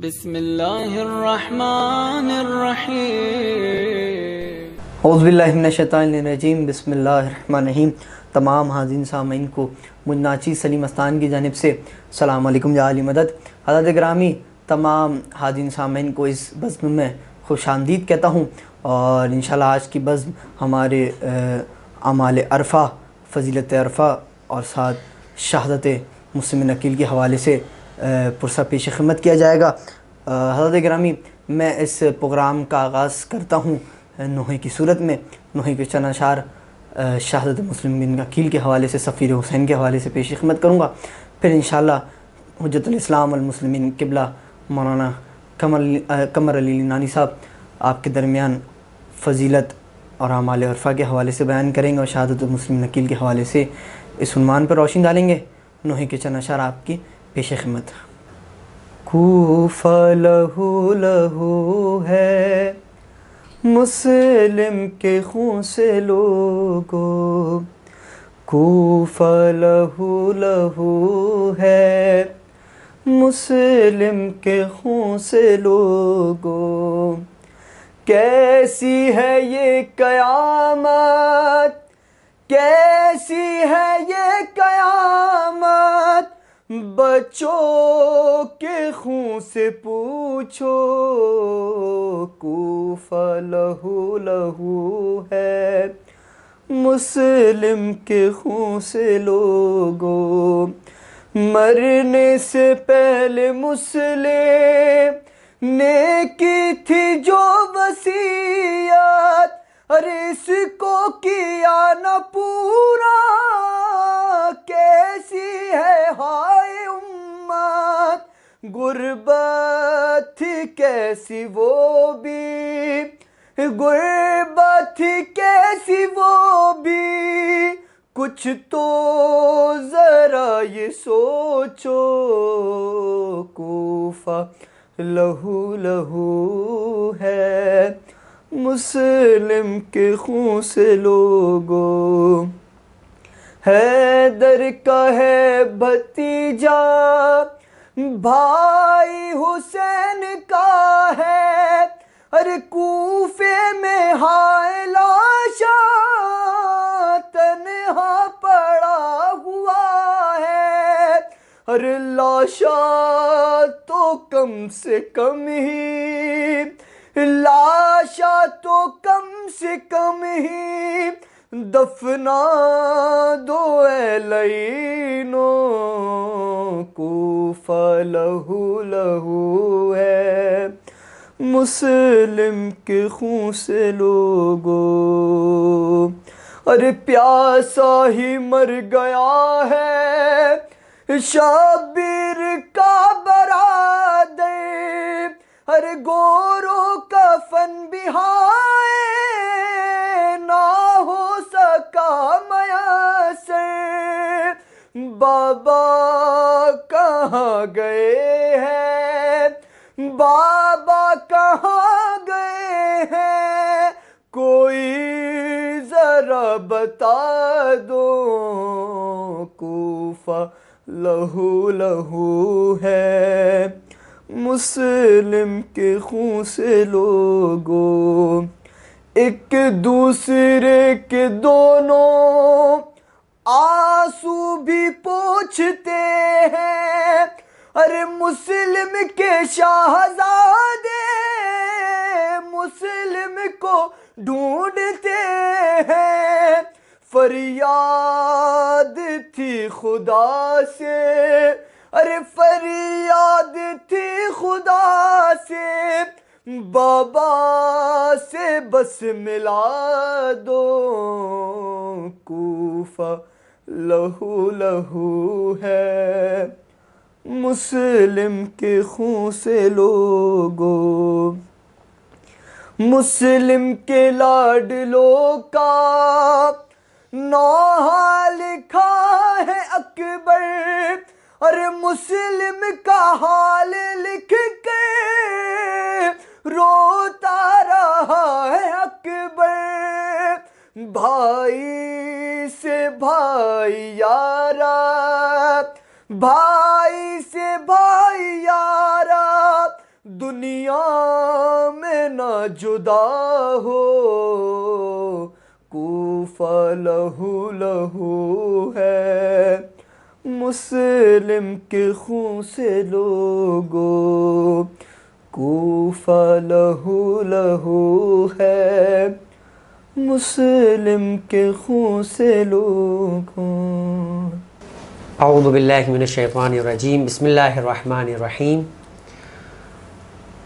بسم اللہ الرحمن الرحیم۔ اعوذ باللہ من الشیطان الرجیم، بسم اللہ الرحمن الرحیم۔ تمام حاضرین سامعین کو مجھ ناچیز سلیم استان کی جانب سے السلام علیکم یا علی مدد۔ حضرات گرامی، تمام حاضرین سامعین کو اس بزم میں خوش آمدید کہتا ہوں، اور انشاءاللہ آج کی بزم ہمارے اعمال عرفہ، فضیلت عرفہ اور ساتھ شہادت مسلم نکیل کے حوالے سے پرسہ پیش خدمت کیا جائے گا۔ حضرات گرامی، میں اس پروگرام کا آغاز کرتا ہوں نوحے کی صورت میں۔ نوحے کے چند اشعار شہادت مسلم بن نکیل کے حوالے سے، سفیر حسین کے حوالے سے پیش خدمت کروں گا۔ پھر انشاءاللہ حجت الاسلام والمسلمین قبلہ مولانا قمر علی نانی صاحب آپ کے درمیان فضیلت اور اعمال عرفہ کے حوالے سے بیان کریں گے، اور شہادت مسلم نکیل کے حوالے سے اس عنوان پر روشنی ڈالیں گے۔ نوحے کے چند اشعار آپ کی پیش خدمت۔ کوفہ لہو لہو ہے مسلم کے خون سے لوگو، کوفہ لہو لہو ہے مسلم کے خون سے لوگو، کیسی ہے یہ قیامت، کیسی ہے یہ قیامت، بچوں کے خون سے پوچھو، کوفہ لہو لہو ہے مسلم کے خون سے لوگو، مرنے سے پہلے مسلم نے کی تھی جو وصیت، ارے اس کو کیا نہ پورا، کیسی ہے ہائے امت، غربت تھی کیسی وہ بھی، غربت تھی کیسی وہ بھی، کچھ تو ذرا یہ سوچو، کوفہ لہو لہو ہے مسلم کے خون سے لوگو، حیدر کا ہے بھتیجا بھائی حسین کا ہے، ارے کوفے میں ہائے لاشا تنہا پڑا ہوا ہے، ارے لاشا تو کم سے کم ہی، لاشا تو کم سے کم ہی دفنا دو اے لعینو، کوفہ لہو لہو ہے مسلم کے خون سے لوگو، ارے پیاسا ہی مر گیا ہے شبیر کا برادر، ارے گورو کفن بہائے نہ ہو سکا میسر، بابا کہاں گئے ہیں، بابا کہاں گئے ہیں، کوئی ذرا بتا دو، کوفہ لہو لہو ہے مسلم کے خون سے لوگو، ایک دوسرے کے دونوں آنسو بھی پوچھتے ہیں، ارے مسلم کے شہزادے مسلم کو ڈھونڈتے ہیں، فریاد تھی خدا سے، ارے فریاد تھی خدا سے، بابا سے بس ملا دو، کوفہ لہو لہو ہے مسلم کے خون سے لوگو، مسلم کے لاڈلوں کا نوحہ لکھا ہے اکبر، ارے مسلم کا حال لکھ کے روتا رہا ہے اکبر، بھائی سے بھائی یارا، بھائی سے بھائی یارا، دنیا میں نہ جدا ہو، کوفہ لہو لہو ہے مسلم کے خون سے لوگو، کوفہ لہو لہو ہے مسلم کے خون سے لوگو۔ اعوذ باللہ من الشیطان الرجیم، بسم اللہ الرحمن الرحیم،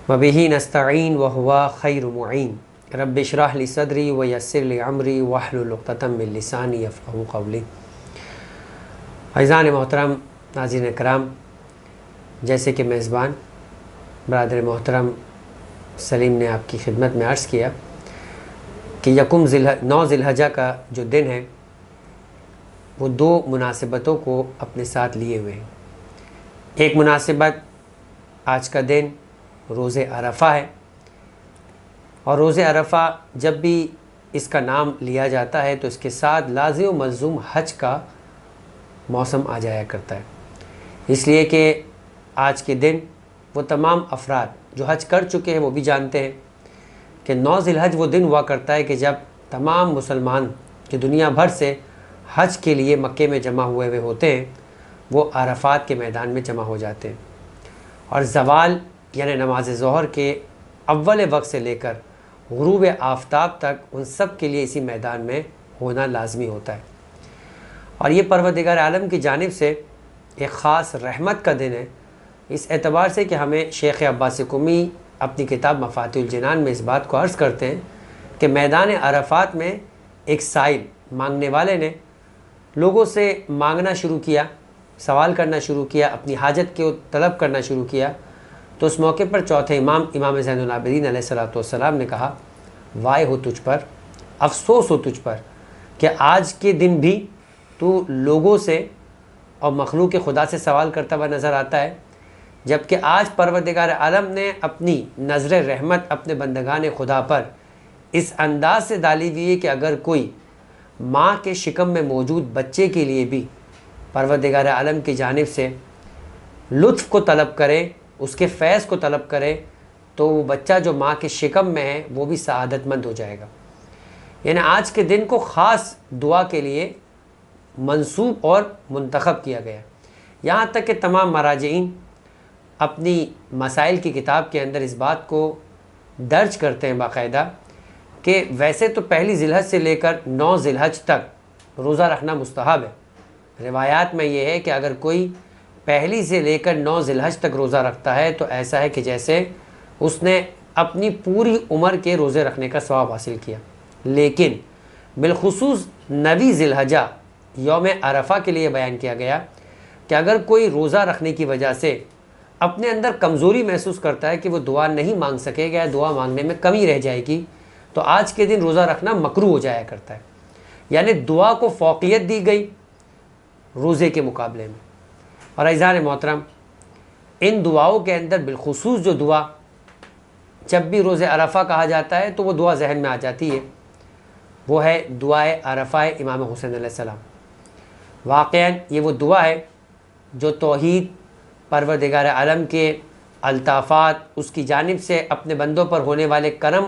وبہ نستعین وہو خیر معین، رب اشرح لی صدری ویسر لی امری واحلل عقدۃ من لسانی یفقہوا قولی۔ عزیزان محترم، ناظرین کرام، جیسے کہ میزبان برادر محترم سلیم نے آپ کی خدمت میں عرض کیا کہ 9 ذی الحجہ کا جو دن ہے وہ 2 مناسبتوں کو اپنے ساتھ لیے ہوئے ہیں۔ ایک مناسبت آج کا دن روز عرفہ ہے، اور روز عرفہ جب بھی اس کا نام لیا جاتا ہے تو اس کے ساتھ لازم و ملزوم حج کا موسم آ جایا کرتا ہے، اس لیے کہ آج کے دن وہ تمام افراد جو حج کر چکے ہیں وہ بھی جانتے ہیں کہ 9 ذی الحج وہ دن ہوا کرتا ہے کہ جب تمام مسلمان جو دنیا بھر سے حج کے لیے مکے میں جمع ہوئے ہوتے ہیں وہ عرفات کے میدان میں جمع ہو جاتے ہیں، اور زوال یعنی نماز ظہر کے اول وقت سے لے کر غروب آفتاب تک ان سب کے لیے اسی میدان میں ہونا لازمی ہوتا ہے۔ اور یہ پروردگار عالم کی جانب سے ایک خاص رحمت کا دن ہے، اس اعتبار سے کہ ہمیں شیخ عباس قمی اپنی کتاب مفاتیح الجنان میں اس بات کو عرض کرتے ہیں کہ میدان عرفات میں ایک سائل مانگنے والے نے لوگوں سے مانگنا شروع کیا، سوال کرنا شروع کیا، اپنی حاجت کو طلب کرنا شروع کیا، تو اس موقع پر چوتھے امام زین العابدین علیہ السلام نے کہا، وائے ہو تجھ پر، افسوس ہو تجھ پر کہ آج کے دن بھی تو لوگوں سے اور مخلوق خدا سے سوال کرتا ہوا نظر آتا ہے، جبکہ آج پروردگار عالم نے اپنی نظر رحمت اپنے بندگان خدا پر اس انداز سے ڈالی ہوئی ہے کہ اگر کوئی ماں کے شکم میں موجود بچے کے لیے بھی پروردگار عالم کی جانب سے لطف کو طلب کرے، اس کے فیض کو طلب کرے، تو وہ بچہ جو ماں کے شکم میں ہے وہ بھی سعادت مند ہو جائے گا۔ یعنی آج کے دن کو خاص دعا کے لیے منصوب اور منتخب کیا گیا، یہاں تک کہ تمام مراجعین اپنی مسائل کی کتاب کے اندر اس بات کو درج کرتے ہیں باقاعدہ کہ ویسے تو پہلی ذی الحج سے لے کر 9 ذی الحج تک روزہ رکھنا مستحب ہے۔ روایات میں یہ ہے کہ اگر کوئی پہلی سے لے کر 9 ذی الحج تک روزہ رکھتا ہے تو ایسا ہے کہ جیسے اس نے اپنی پوری عمر کے روزے رکھنے کا ثواب حاصل کیا، لیکن بالخصوص 9 ذی الحجہ یوم عرفہ کے لیے بیان کیا گیا کہ اگر کوئی روزہ رکھنے کی وجہ سے اپنے اندر کمزوری محسوس کرتا ہے کہ وہ دعا نہیں مانگ سکے گا، دعا مانگنے میں کمی رہ جائے گی، تو آج کے دن روزہ رکھنا مکروہ ہو جایا کرتا ہے، یعنی دعا کو فوقیت دی گئی روزے کے مقابلے میں۔ اور عزیزان محترم، ان دعاؤں کے اندر بالخصوص جو دعا جب بھی روز عرفہ کہا جاتا ہے تو وہ دعا ذہن میں آ جاتی ہے، وہ ہے دعائے عرفہ امام حسین علیہ السلام۔ واقعاً یہ وہ دعا ہے جو توحید، پروردگار عالم کے الطافات، اس کی جانب سے اپنے بندوں پر ہونے والے کرم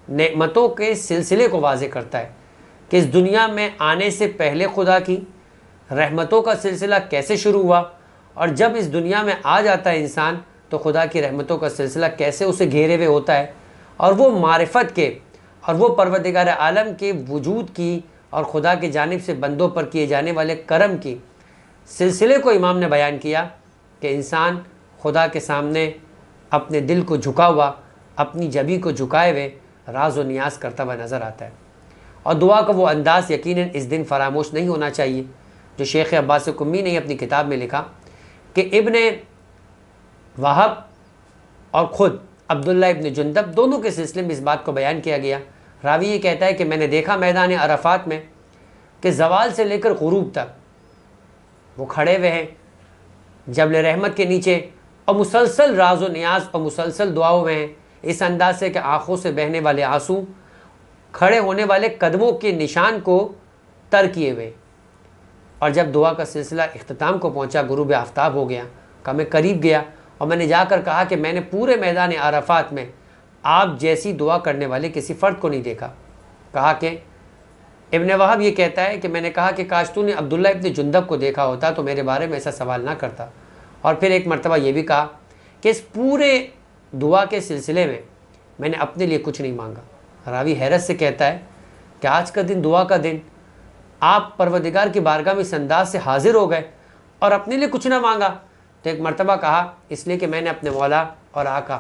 نعمتوں کے سلسلے کو واضح کرتا ہے کہ اس دنیا میں آنے سے پہلے خدا کی رحمتوں کا سلسلہ کیسے شروع ہوا، اور جب اس دنیا میں آ جاتا ہے انسان تو خدا کی رحمتوں کا سلسلہ کیسے اسے گھیرے ہوئے ہوتا ہے، اور وہ معرفت کے اور وہ پروردگار عالم کے وجود کی اور خدا کی جانب سے بندوں پر کیے جانے والے کرم کی سلسلے کو امام نے بیان کیا کہ انسان خدا کے سامنے اپنے دل کو جھکا ہوا، اپنی جبی کو جھکائے ہوئے راز و نیاز کرتا ہوا نظر آتا ہے، اور دعا کا وہ انداز یقیناً اس دن فراموش نہیں ہونا چاہیے جو شیخ عباس قمی نے اپنی کتاب میں لکھا کہ ابن وہب اور خود عبداللہ ابن جندب دونوں کے سلسلے میں اس بات کو بیان کیا گیا۔ راوی یہ کہتا ہے کہ میں نے دیکھا میدان عرفات میں کہ زوال سے لے کر غروب تک وہ کھڑے ہوئے ہیں جبل رحمت کے نیچے، اور مسلسل راز و نیاز اور مسلسل دعاؤں میں ہیں، اس انداز سے کہ آنکھوں سے بہنے والے آنسو کھڑے ہونے والے قدموں کے نشان کو تر کیے ہوئے، اور جب دعا کا سلسلہ اختتام کو پہنچا، غروب آفتاب ہو گیا، کم قریب گیا، اور میں نے جا کر کہا کہ میں نے پورے میدان عرفات میں آپ جیسی دعا کرنے والے کسی فرد کو نہیں دیکھا۔ کہا کہ ابن وہب یہ کہتا ہے کہ میں نے کہا کہ کاش تو نے عبداللہ ابن جندب کو دیکھا ہوتا تو میرے بارے میں ایسا سوال نہ کرتا۔ اور پھر ایک مرتبہ یہ بھی کہا کہ اس پورے دعا کے سلسلے میں نے اپنے لیے کچھ نہیں مانگا۔ راوی حیرت سے کہتا ہے کہ آج کا دن دعا کا دن، آپ پروردگار کی بارگاہ میں اس انداز سے حاضر ہو گئے اور اپنے لیے کچھ نہ مانگا۔ تو ایک مرتبہ کہا اس لیے کہ میں نے اپنے مولا اور آقا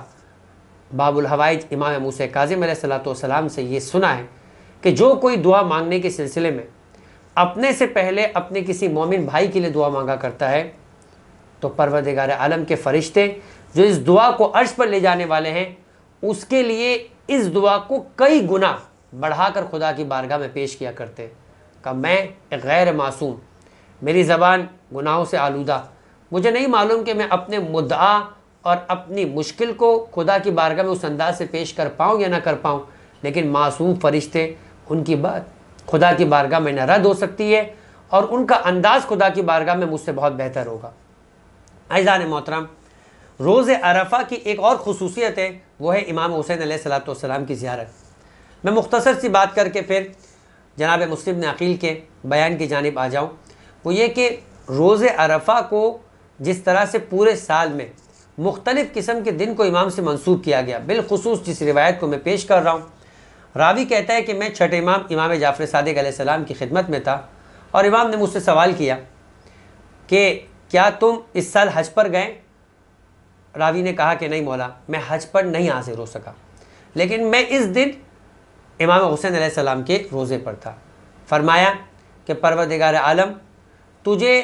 باب الحوائج امام موسیٰ کاظم علیہ السلام سے یہ سنا ہے کہ جو کوئی دعا مانگنے کے سلسلے میں اپنے سے پہلے اپنے کسی مومن بھائی کے لیے دعا مانگا کرتا ہے تو پروردگار عالم کے فرشتے جو اس دعا کو عرش پر لے جانے والے ہیں اس کے لیے اس دعا کو کئی گنا بڑھا کر خدا کی بارگاہ میں پیش کیا کرتے ہیں۔ کہ میں ایک غیر معصوم، میری زبان گناہوں سے آلودہ، مجھے نہیں معلوم کہ میں اپنے مدعا اور اپنی مشکل کو خدا کی بارگاہ میں اس انداز سے پیش کر پاؤں یا نہ کر پاؤں، لیکن معصوم فرشتے ان کی بات خدا کی بارگاہ میں نہ رد ہو سکتی ہے اور ان کا انداز خدا کی بارگاہ میں مجھ سے بہت بہتر ہوگا۔ عزیزان محترم، روز عرفہ کی ایک اور خصوصیت ہے، وہ ہے امام حسین علیہ السلام کی زیارت۔ میں مختصر سی بات کر کے پھر جناب مسلم بن عقیل کے بیان کی جانب آ جاؤں۔ وہ یہ کہ روز عرفہ کو جس طرح سے پورے سال میں مختلف قسم کے دن کو امام سے منسوب کیا گیا، بالخصوص جس روایت کو میں پیش کر رہا ہوں، راوی کہتا ہے کہ میں چھٹے امام جعفر صادق علیہ السلام کی خدمت میں تھا اور امام نے مجھ سے سوال کیا کہ کیا تم اس سال حج پر گئے؟ راوی نے کہا کہ نہیں مولا، میں حج پر نہیں حاضر ہو سکا، لیکن میں اس دن امام حسین علیہ السلام کے روزے پر تھا۔ فرمایا کہ پروردگار عالم، تجھے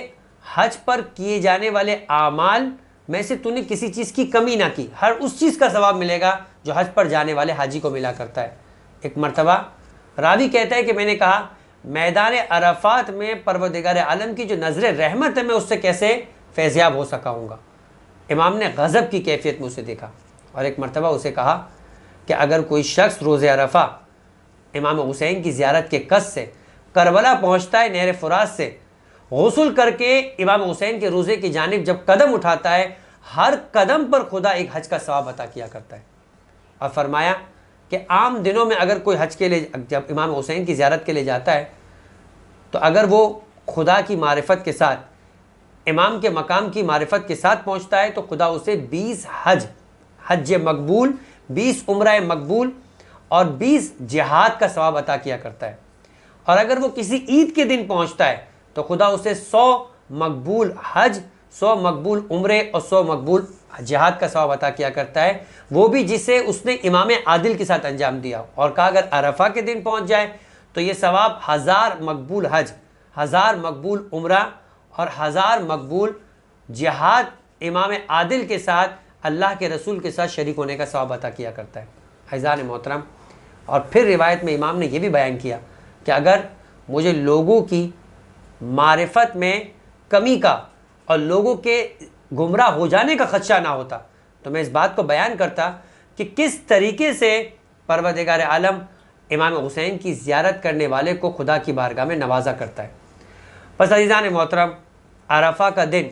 حج پر کیے جانے والے اعمال میں سے تو نے کسی چیز کی کمی نہ کی، ہر اس چیز کا ثواب ملے گا جو حج پر جانے والے حاجی کو ملا کرتا ہے۔ ایک مرتبہ راوی کہتا ہے کہ میں نے کہا میدان عرفات میں پروردگار عالم کی جو نظر رحمت ہے میں اس سے کیسے فیضیاب ہو سکا ہوں گا۔ امام نے غضب کی کیفیت میں اسے دیکھا اور ایک مرتبہ اسے کہا کہ اگر کوئی شخص روز عرفہ امام حسین کی زیارت کے قصد سے کربلا پہنچتا ہے، نہر فرات سے غسل کر کے امام حسین کے روزے کی جانب جب قدم اٹھاتا ہے، ہر قدم پر خدا ایک حج کا ثواب عطا کیا کرتا ہے۔ اور فرمایا کہ عام دنوں میں اگر کوئی حج کے لیے جب امام حسین کی زیارت کے لیے جاتا ہے تو اگر وہ خدا کی معرفت کے ساتھ، امام کے مقام کی معرفت کے ساتھ پہنچتا ہے تو خدا اسے 20 حج مقبول، 20 عمرہ مقبول اور 20 جہاد کا ثواب عطا کیا کرتا ہے۔ اور اگر وہ کسی عید کے دن پہنچتا ہے تو خدا اسے 100 مقبول حج، 100 مقبول عمرے اور 100 مقبول جہاد کا ثواب عطا کیا کرتا ہے، وہ بھی جسے اس نے امام عادل کے ساتھ انجام دیا۔ اور کہا اگر عرفہ کے دن پہنچ جائے تو یہ ثواب 1000 مقبول حج، 1000 مقبول عمرہ اور 1000 مقبول جہاد امام عادل کے ساتھ، اللہ کے رسول کے ساتھ شریک ہونے کا ثواب عطا کیا کرتا ہے۔ عزیزان محترم، اور پھر روایت میں امام نے یہ بھی بیان کیا کہ اگر مجھے لوگوں کی معرفت میں کمی کا اور لوگوں کے گمراہ ہو جانے کا خدشہ نہ ہوتا تو میں اس بات کو بیان کرتا کہ کس طریقے سے پروردگار عالم امام حسین کی زیارت کرنے والے کو خدا کی بارگاہ میں نوازا کرتا ہے۔ پس عزیزان محترم، عرفہ کا دن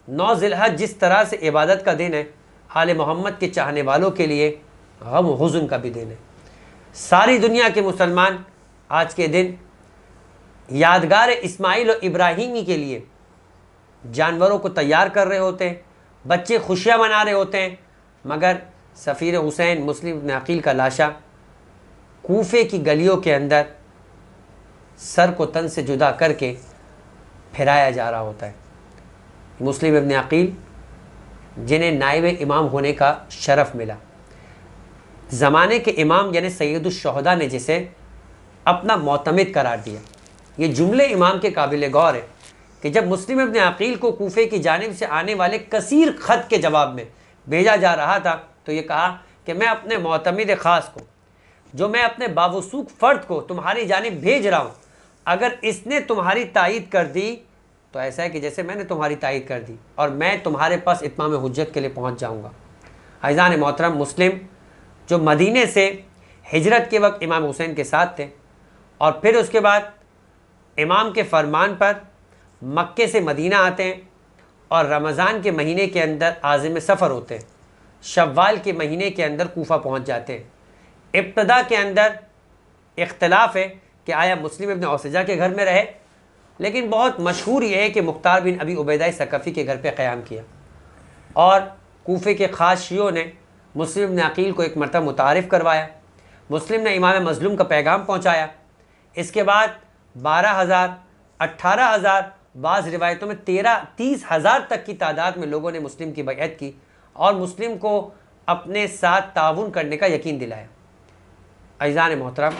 9 ذی الحج جس طرح سے عبادت کا دن ہے، آل محمد کے چاہنے والوں کے لیے غم و حزن کا بھی دن ہے۔ ساری دنیا کے مسلمان آج کے دن یادگار اسماعیل و ابراہیمی کے لیے جانوروں کو تیار کر رہے ہوتے ہیں، بچے خوشیاں منا رہے ہوتے ہیں، مگر سفیر حسین مسلم بن عقیل کا لاشا کوفے کی گلیوں کے اندر سر کو تن سے جدا کر کے پھرایا جا رہا ہوتا ہے۔ مسلم ابن عقیل جنہیں نائب امام ہونے کا شرف ملا، زمانے کے امام یعنی سید الشہداء نے جسے اپنا معتمد قرار دیا۔ یہ جملے امام کے قابل غور ہے کہ جب مسلم ابن عقیل کو کوفے کی جانب سے آنے والے کثیر خط کے جواب میں بھیجا جا رہا تھا تو یہ کہا کہ میں اپنے معتمد خاص کو، جو میں اپنے باوثوق فرد کو تمہاری جانب بھیج رہا ہوں، اگر اس نے تمہاری تائید کر دی تو ایسا ہے کہ جیسے میں نے تمہاری تائید کر دی اور میں تمہارے پاس اتمام حجت کے لیے پہنچ جاؤں گا۔ عزیزان محترم، مسلم جو مدینے سے ہجرت کے وقت امام حسین کے ساتھ تھے اور پھر اس کے بعد امام کے فرمان پر مکے سے مدینہ آتے ہیں اور رمضان کے مہینے کے اندر عازم سفر ہوتے ہیں، شوال کے مہینے کے اندر کوفہ پہنچ جاتے ہیں۔ ابتدا کے اندر اختلاف ہے کہ آیا مسلم ابن اوسجہ کے گھر میں رہے، لیکن بہت مشہور یہ ہے کہ مختار بن ابی عبیدہ ثقفی کے گھر پہ قیام کیا، اور کوفے کے خاص شیعوں نے مسلم ابن عقیل کو ایک مرتبہ متعارف کروایا۔ مسلم نے امام مظلوم کا پیغام پہنچایا۔ اس کے بعد 12,000 18,000 بعض روایتوں میں 30,000 تک کی تعداد میں لوگوں نے مسلم کی بیعت کی اور مسلم کو اپنے ساتھ تعاون کرنے کا یقین دلایا۔ عزیزان محترم،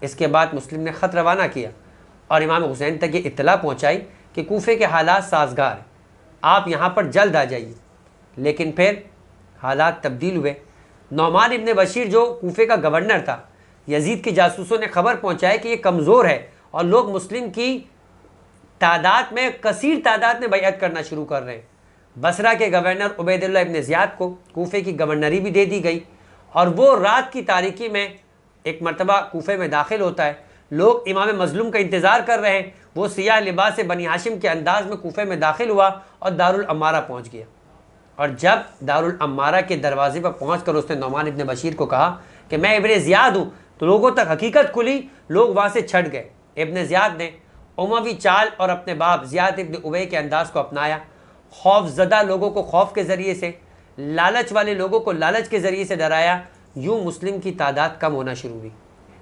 اس کے بعد مسلم نے خط روانہ کیا اور امام حسین تک یہ اطلاع پہنچائی کہ کوفے کے حالات سازگار ہیں، آپ یہاں پر جلد آ جائیے۔ لیکن پھر حالات تبدیل ہوئے۔ نعمان ابن بشیر جو کوفے کا گورنر تھا، یزید کے جاسوسوں نے خبر پہنچائی کہ یہ کمزور ہے اور لوگ مسلم کی تعداد میں کثیر تعداد میں بیعت کرنا شروع کر رہے ہیں۔ بصرہ کے گورنر عبید اللہ ابن زیاد کو کوفے کی گورنری بھی دے دی گئی، اور وہ رات کی تاریکی میں ایک مرتبہ کوفے میں داخل ہوتا ہے۔ لوگ امام مظلوم کا انتظار کر رہے ہیں، وہ سیاہ لباس بنی ہاشم کے انداز میں کوفے میں داخل ہوا اور دارالعمارہ پہنچ گیا، اور جب دارالعمارہ کے دروازے پر پہنچ کر اس نے نعمان ابن بشیر کو کہا کہ میں ابن زیاد ہوں، تو لوگوں تک حقیقت کھلی، لوگ وہاں سے چھٹ گئے۔ ابن زیاد نے اموی چال اور اپنے باپ زیاد ابن ابی کے انداز کو اپنایا، خوف زدہ لوگوں کو خوف کے ذریعے سے، لالچ والے لوگوں کو لالچ کے ذریعے سے ڈرایا۔ یوں مسلم کی تعداد کم ہونا شروع ہوئی،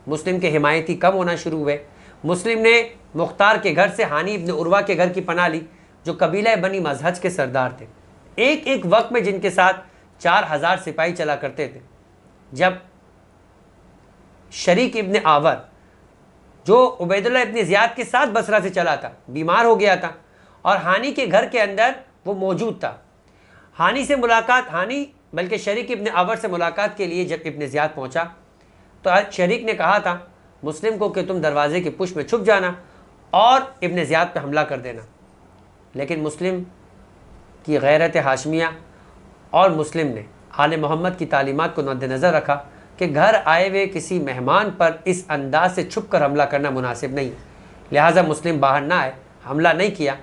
مسلم کے حمایتی کم ہونا شروع ہوئے۔ مسلم نے مختار کے گھر سے ہانی ابن عروہ کے گھر کی پناہ لی، جو قبیلہ بنی مزہج کے سردار تھے، ایک وقت میں جن کے ساتھ 4,000 سپاہی چلا کرتے تھے۔ جب شریک ابن آور جو عبید اللہ ابن زیاد کے ساتھ بصرہ سے چلا تھا، بیمار ہو گیا تھا، اور ہانی کے گھر کے اندر وہ موجود تھا۔ بلکہ شریک ابن آور سے ملاقات کے لیے جب ابن زیاد پہنچا تو شریک نے کہا تھا مسلم کو کہ تم دروازے کی پشت میں چھپ جانا اور ابن زیاد پہ حملہ کر دینا، لیکن مسلم کی غیرت ہاشمیہ اور مسلم نے آل محمد کی تعلیمات کو مد نظر رکھا کہ گھر آئے ہوئے کسی مہمان پر اس انداز سے چھپ کر حملہ کرنا مناسب نہیں، لہٰذا مسلم باہر نہ آئے، حملہ نہیں کیا۔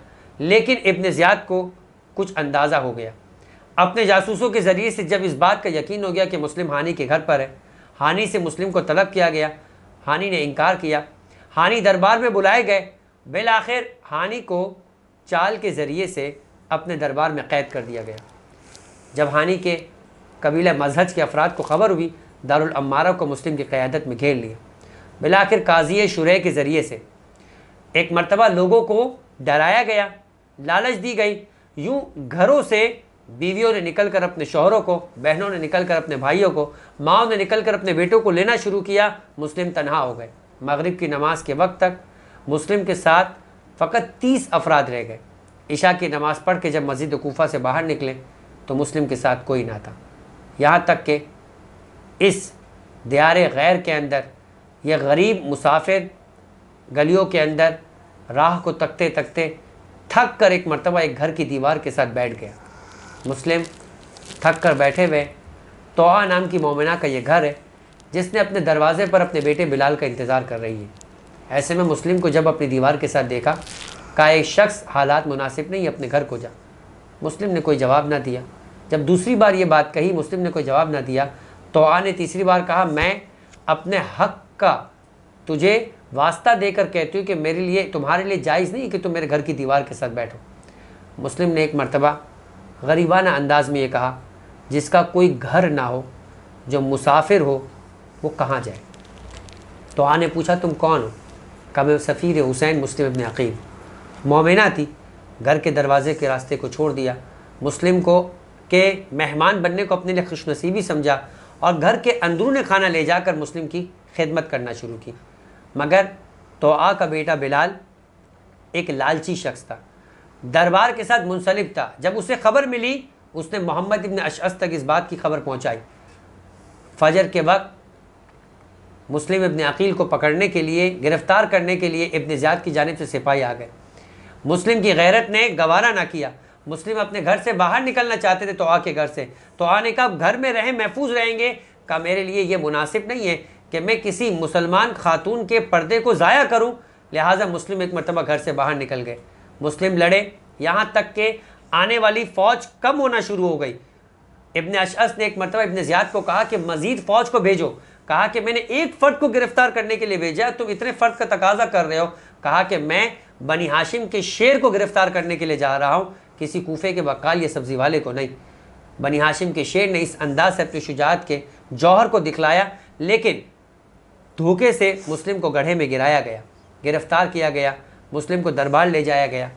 لیکن ابن زیاد کو کچھ اندازہ ہو گیا۔ اپنے جاسوسوں کے ذریعے سے جب اس بات کا یقین ہو گیا کہ مسلم ہانی کے گھر پر ہے، ہانی سے مسلم کو طلب کیا گیا، ہانی نے انکار کیا، ہانی دربار میں بلائے گئے۔ بالآخر ہانی کو چال کے ذریعے سے اپنے دربار میں قید کر دیا گیا۔ جب ہانی کے قبیلہ مزہج کے افراد کو خبر ہوئی، دارالعمارہ کو مسلم کی قیادت میں گھیر لیا۔ بالآخر قاضی شریح کے ذریعے سے ایک مرتبہ لوگوں کو ڈرایا گیا، لالچ دی گئی۔ یوں گھروں سے بیویوں نے نکل کر اپنے شوہروں کو، بہنوں نے نکل کر اپنے بھائیوں کو، ماؤں نے نکل کر اپنے بیٹوں کو لینا شروع کیا۔ مسلم تنہا ہو گئے۔ مغرب کی نماز کے وقت تک مسلم کے ساتھ فقط 30 افراد رہ گئے۔ عشاء کی نماز پڑھ کے جب مسجد کوفہ سے باہر نکلے تو مسلم کے ساتھ کوئی نہ تھا، یہاں تک کہ اس دیار غیر کے اندر یہ غریب مسافر گلیوں کے اندر راہ کو تکتے تکتے تھک کر ایک مرتبہ ایک گھر کی دیوار کے ساتھ بیٹھ گیا۔ مسلم تھک کر بیٹھے ہوئے، توعا نام کی مومنہ کا یہ گھر ہے جس نے اپنے دروازے پر اپنے بیٹے بلال کا انتظار کر رہی ہے۔ ایسے میں مسلم کو جب اپنی دیوار کے ساتھ دیکھا، کہا ایک شخص حالات مناسب نہیں، اپنے گھر کو جا۔ مسلم نے کوئی جواب نہ دیا۔ جب دوسری بار یہ بات کہی، مسلم نے کوئی جواب نہ دیا، توعا نے تیسری بار کہا میں اپنے حق کا تجھے واسطہ دے کر کہتی ہوں کہ تمہارے لیے جائز نہیں کہ تم میرے گھر کی دیوار کے ساتھ بیٹھو۔ مسلم نے ایک مرتبہ غریبانہ انداز میں یہ کہا جس کا کوئی گھر نہ ہو، جو مسافر ہو، وہ کہاں جائے؟ توعا نے پوچھا تم کون ہو؟ کہا میں سفیر حسین مسلم ابن عقیل۔ مومنہ تھی، گھر کے دروازے کے راستے کو چھوڑ دیا، مسلم کو کہ مہمان بننے کو اپنے لیے خوش نصیبی سمجھا، اور گھر کے اندرون خانہ لے جا کر مسلم کی خدمت کرنا شروع کی۔ مگر توعا کا بیٹا بلال ایک لالچی شخص تھا، دربار کے ساتھ منسلک تھا۔ جب اسے خبر ملی، اس نے محمد ابن اشعث تک اس بات کی خبر پہنچائی۔ فجر کے وقت مسلم ابن عقیل کو پکڑنے کے لیے، گرفتار کرنے کے لیے ابن زیاد کی جانب سے سپاہی آ گئے۔ مسلم کی غیرت نے گوارا نہ کیا، مسلم اپنے گھر سے باہر نکلنا چاہتے تھے توعا کے گھر سے۔ توعا نے کہا گھر میں رہیں، محفوظ رہیں گے۔ کہا میرے لیے یہ مناسب نہیں ہے کہ میں کسی مسلمان خاتون کے پردے کو ضائع کروں، لہٰذا مسلم ایک مرتبہ گھر سے باہر نکل گئے۔ مسلم لڑے، یہاں تک کہ آنے والی فوج کم ہونا شروع ہو گئی۔ ابن اشعث نے ایک مرتبہ ابن زیاد کو کہا کہ مزید فوج کو بھیجو، کہا کہ میں نے ایک فرد کو گرفتار کرنے کے لیے بھیجا، تم اتنے فرد کا تقاضا کر رہے ہو، کہا کہ میں بنی ہاشم کے شیر کو گرفتار کرنے کے لیے جا رہا ہوں، کسی کوفے کے بقال یا سبزی والے کو نہیں۔ بنی ہاشم کے شیر نے اس انداز سے اپنی شجاعت کے جوہر کو دکھلایا، لیکن دھوکے سے مسلم کو گڑھے میں گرایا گیا، گرفتار کیا گیا، مسلم کو دربار لے جایا گیا۔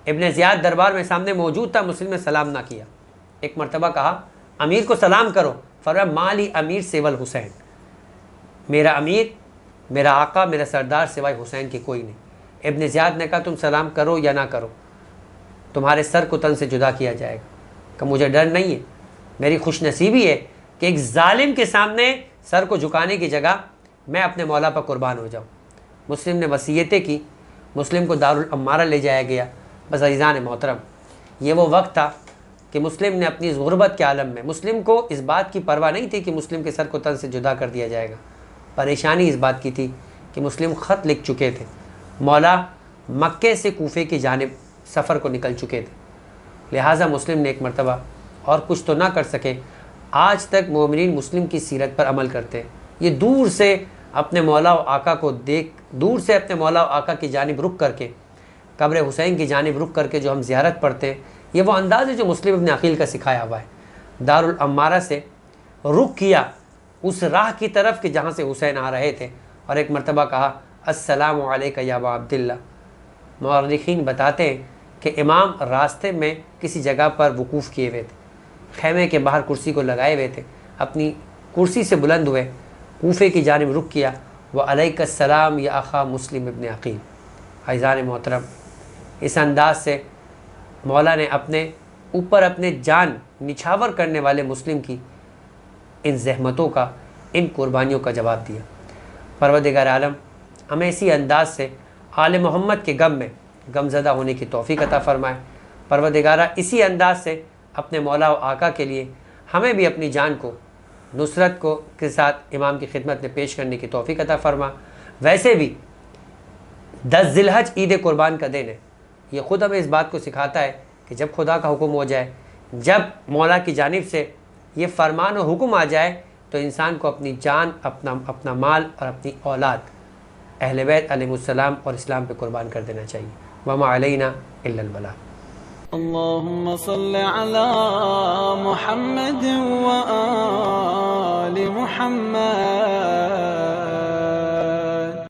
ابن زیاد دربار میں سامنے موجود تھا، مسلم نے سلام نہ کیا۔ ایک مرتبہ کہا امیر کو سلام کرو، فرمایا مالی امیر سوال حسین، میرا امیر، میرا آقا، میرا سردار سوائے حسین کے کوئی نہیں۔ ابن زیاد نے کہا تم سلام کرو یا نہ کرو، تمہارے سر کو تن سے جدا کیا جائے گا۔ کہ مجھے ڈر نہیں ہے، میری خوش نصیبی ہے کہ ایک ظالم کے سامنے سر کو جھکانے کی جگہ میں اپنے مولا پر قربان ہو جاؤں۔ مسلم نے وصیتیں کی، مسلم کو دارالعمارہ لے جایا گیا۔ بس عزیزان محترم، یہ وہ وقت تھا کہ مسلم نے اپنی غربت کے عالم میں، مسلم کو اس بات کی پرواہ نہیں تھی کہ مسلم کے سر کو تن سے جدا کر دیا جائے گا، پریشانی اس بات کی تھی کہ مسلم خط لکھ چکے تھے، مولا مکے سے کوفے کی جانب سفر کو نکل چکے تھے، لہٰذا مسلم نے ایک مرتبہ اور کچھ تو نہ کر سکے، آج تک مومنین مسلم کی سیرت پر عمل کرتے ہیں، یہ دور سے اپنے مولا و آقا کو دور سے اپنے مولا و آقا کی جانب رک کر کے، قبر حسین کی جانب رک کر کے جو ہم زیارت پڑھتے ہیں، یہ وہ انداز ہے جو مسلم ابن عقیل کا سکھایا ہوا ہے۔ دارالعمارہ سے رک کیا اس راہ کی طرف کہ جہاں سے حسین آ رہے تھے، اور ایک مرتبہ کہا السلام علیکہ یا ابا عبداللہ۔ مورخین بتاتے ہیں کہ امام راستے میں کسی جگہ پر وقوف کیے ہوئے تھے، خیمے کے باہر کرسی کو لگائے ہوئے تھے، اپنی کرسی سے بلند ہوئے، کوفے کی جانب رک کیا، وعلیک السلام یا اخا مسلم ابن عقیل۔ عزیزان محترم، اس انداز سے مولا نے اپنے اوپر اپنے جان نچھاور کرنے والے مسلم کی ان زحمتوں کا، ان قربانیوں کا جواب دیا۔ پروردگار عالم ہمیں اسی انداز سے آل محمد کے غم میں غمزدہ ہونے کی توفیق عطا فرمائے۔ پروردگارہ اسی انداز سے اپنے مولا و آقا کے لیے ہمیں بھی اپنی جان کو نصرت کو کے ساتھ امام کی خدمت میں پیش کرنے کی توفیق عطا فرما۔ ویسے بھی 10 ذی الحج عید قربان کا دن ہے، یہ خود ہمیں اس بات کو سکھاتا ہے کہ جب خدا کا حکم ہو جائے، جب مولا کی جانب سے یہ فرمان و حکم آ جائے، تو انسان کو اپنی جان، اپنا مال اور اپنی اولاد اہل بیت علیہ السلام اور اسلام پہ قربان کر دینا چاہیے۔ وما علینا الا البلاغ۔ اللهم صل على محمد وآل محمد